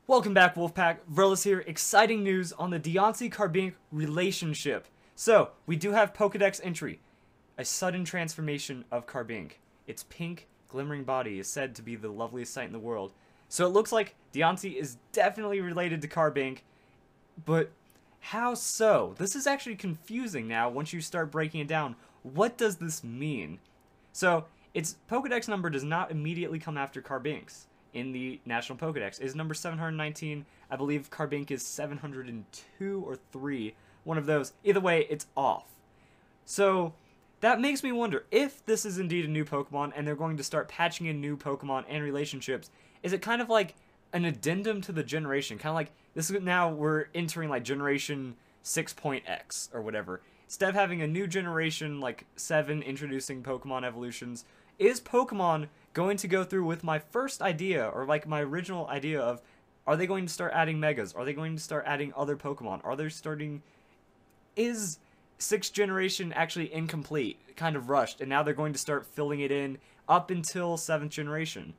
Welcome back, Wolfpack. Verlis here. Exciting news on the Diancie Carbink relationship. So, we do have Pokedex entry. A sudden transformation of Carbink. Its pink, glimmering body is said to be the loveliest sight in the world. So it looks like Diancie is definitely related to Carbink, but how so? This is actually confusing now once you start breaking it down. What does this mean? So, its Pokedex number does not immediately come after Carbink's. In the National Pokedex is number 719. I believe Carbink is 702 or 3. One of those. Either way, it's off. So that makes me wonder if this is indeed a new Pokemon and they're going to start patching in new Pokemon and relationships. Is it kind of like an addendum to the generation? Kind of like this is now we're entering like generation 6.x or whatever. Instead of having a new generation like 7 introducing Pokemon evolutions, is Pokemon going to go through with my first idea, or like my original idea of, are they going to start adding Megas? Are they going to start adding other Pokemon? Are they starting, is 6th generation actually incomplete, kind of rushed, and now they're going to start filling it in up until 7th generation?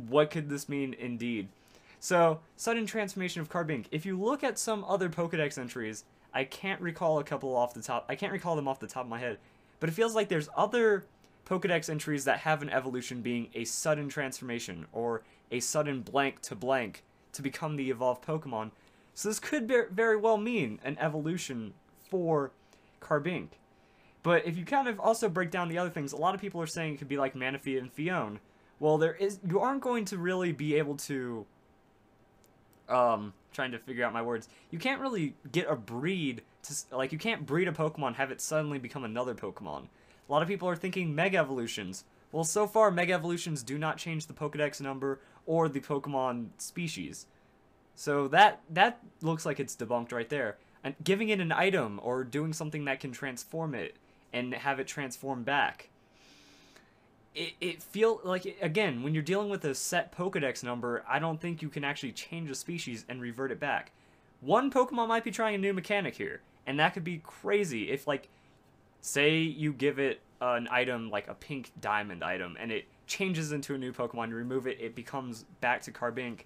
What could this mean indeed? So, sudden transformation of Carbink. If you look at some other Pokedex entries, I can't recall a couple off the top, I can't recall them off the top of my head, but it feels like there's other Pokedex entries that have an evolution being a sudden transformation, or a sudden blank to become the evolved Pokemon. So this could very well mean an evolution for Carbink. But if you kind of also break down the other things, a lot of people are saying it could be like Manaphy and Fione. Well, you aren't going to really be able to, trying to figure out my words, you can't really get a breed, like you can't breed a Pokemon, have it suddenly become another Pokemon. A lot of people are thinking Mega Evolutions. Well, so far, Mega Evolutions do not change the Pokedex number or the Pokemon species. So that looks like it's debunked right there. And giving it an item or doing something that can transform it and have it transform back. It feels like, again, when you're dealing with a set Pokedex number, I don't think you can actually change a species and revert it back. One Pokemon might be trying a new mechanic here, and that could be crazy if, like, say you give it an item like a pink diamond item and it changes into a new Pokemon, you remove it, it becomes back to Carbink.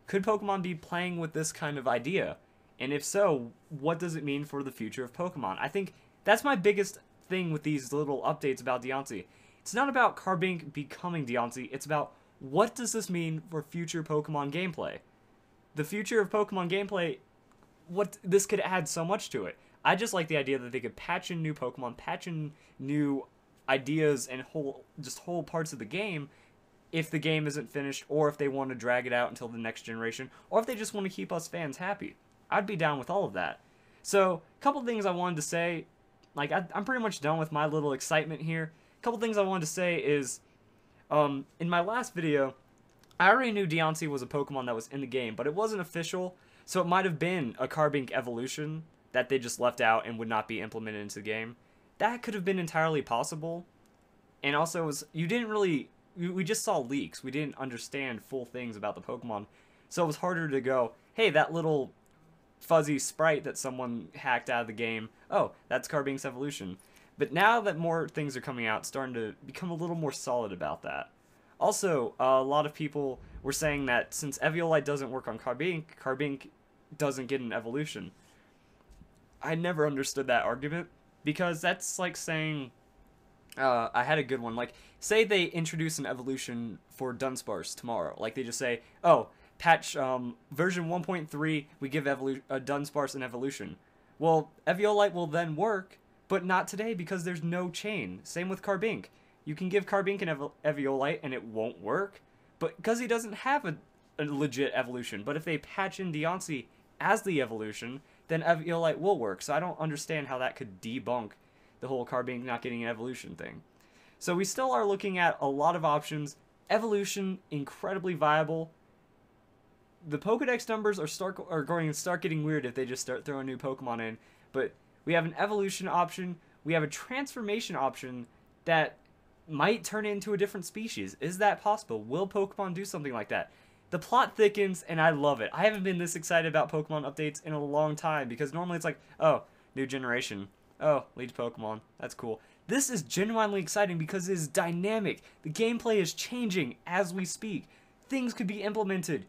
Could Pokemon be playing with this kind of idea? And if so, what does it mean for the future of Pokemon? I think that's my biggest thing with these little updates about Diancie. It's not about Carbink becoming Diancie, it's about what does this mean for future Pokemon gameplay? The future of Pokemon gameplay, this could add so much to it. I just like the idea that they could patch in new Pokemon, patch in new ideas and whole parts of the game if the game isn't finished, or if they want to drag it out until the next generation, or if they just want to keep us fans happy. I'd be down with all of that. So, a couple things I wanted to say. Like, I'm pretty much done with my little excitement here. A couple things I wanted to say is, in my last video, I already knew Diancie was a Pokemon that was in the game, but it wasn't official, so it might have been a Carbink evolution that they just left out and would not be implemented into the game. That could have been entirely possible. And also, we just saw leaks. We didn't understand full things about the Pokemon. So it was harder to go, hey, that little fuzzy sprite that someone hacked out of the game, oh, that's Carbink's evolution. But now that more things are coming out, it's starting to become a little more solid about that. Also, a lot of people were saying that since Eviolite doesn't work on Carbink, Carbink doesn't get an evolution. I never understood that argument, because that's like saying, I had a good one, like, say they introduce an evolution for Dunsparce tomorrow, like they just say, oh, patch version 1.3, we give Dunsparce an evolution. Well, Eviolite will then work, but not today because there's no chain. Same with Carbink. You can give Carbink an Eviolite and it won't work, but because he doesn't have a legit evolution. But if they patch in Diancie as the evolution, then Eviolite will work. So I don't understand how that could debunk the whole Carbink not getting an evolution thing. So we still are looking at a lot of options. Evolution, incredibly viable. The Pokedex numbers are going to start getting weird if they just start throwing new Pokemon in. But we have an evolution option. We have a transformation option that might turn into a different species. Is that possible? Will Pokemon do something like that? The plot thickens, and I love it. I haven't been this excited about Pokemon updates in a long time, because normally it's like, oh, new generation. Oh, lead Pokemon. That's cool. This is genuinely exciting because it is dynamic. The gameplay is changing as we speak. Things could be implemented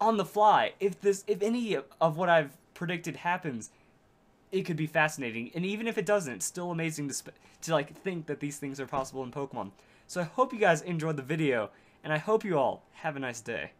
on the fly. If any of what I've predicted happens, it could be fascinating. And even if it doesn't, it's still amazing to like think that these things are possible in Pokemon. So I hope you guys enjoyed the video, and I hope you all have a nice day.